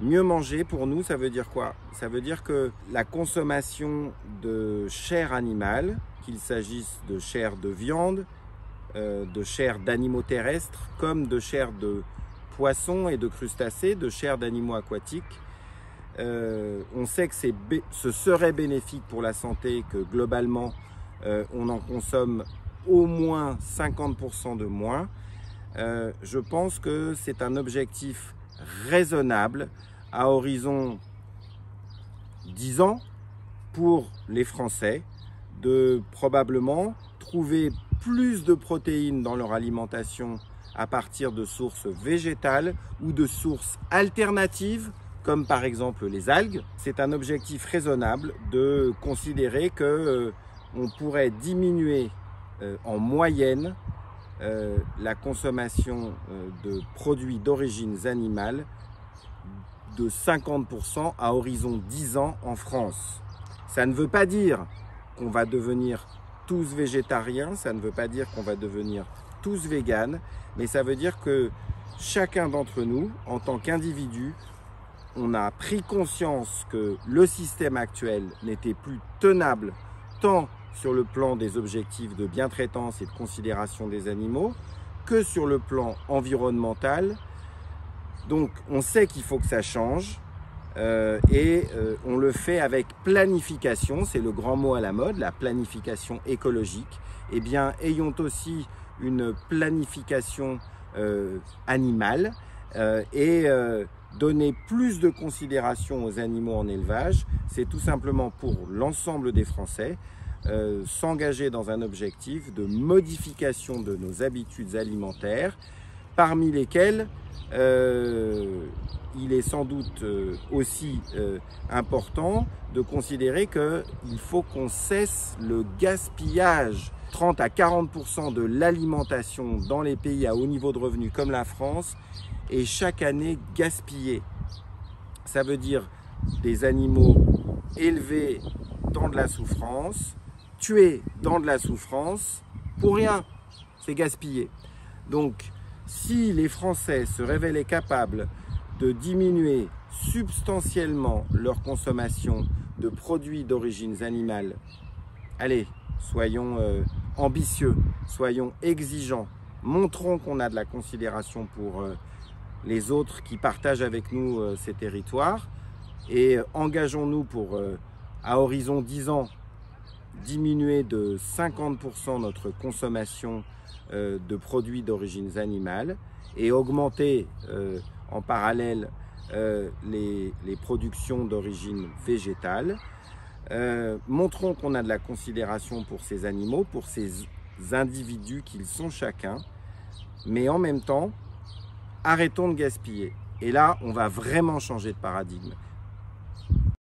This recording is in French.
Mieux manger, pour nous, ça veut dire quoi? Ça veut dire que la consommation de chair animale, qu'il s'agisse de chair de viande, de chair d'animaux terrestres, comme de chair de poissons et de crustacés, de chair d'animaux aquatiques, on sait que ce serait bénéfique pour la santé, que globalement, on en consomme au moins 50% de moins. Je pense que c'est un objectif raisonnable à horizon 10 ans pour les Français de probablement trouver plus de protéines dans leur alimentation à partir de sources végétales ou de sources alternatives comme par exemple les algues. C'est un objectif raisonnable de considérer que on pourrait diminuer en moyenne la consommation de produits d'origine animale de 50% à horizon 10 ans en France. Ça ne veut pas dire qu'on va devenir tous végétariens, ça ne veut pas dire qu'on va devenir tous véganes, mais ça veut dire que chacun d'entre nous, en tant qu'individu, on a pris conscience que le système actuel n'était plus tenable tant sur le plan des objectifs de bientraitance et de considération des animaux que sur le plan environnemental. Donc on sait qu'il faut que ça change on le fait avec planification, c'est le grand mot à la mode, la planification écologique. Eh bien, ayons aussi une planification animale donner plus de considération aux animaux en élevage, c'est tout simplement pour l'ensemble des Français s'engager dans un objectif de modification de nos habitudes alimentaires, parmi lesquelles il est sans doute aussi important de considérer qu'il faut qu'on cesse le gaspillage. 30 à 40% de l'alimentation dans les pays à haut niveau de revenus comme la France est chaque année gaspillée. Ça veut dire des animaux élevés dans de la souffrance, tués dans de la souffrance, pour rien, c'est gaspillé. Donc, si les Français se révélaient capables de diminuer substantiellement leur consommation de produits d'origine animale, allez, soyons ambitieux, soyons exigeants, montrons qu'on a de la considération pour les autres qui partagent avec nous ces territoires et engageons-nous pour, à horizon 10 ans, diminuer de 50% notre consommation de produits d'origine animale et augmenter en parallèle les productions d'origine végétale. Montrons qu'on a de la considération pour ces animaux, pour ces individus qu'ils sont chacun, mais en même temps, arrêtons de gaspiller. Et là, on va vraiment changer de paradigme.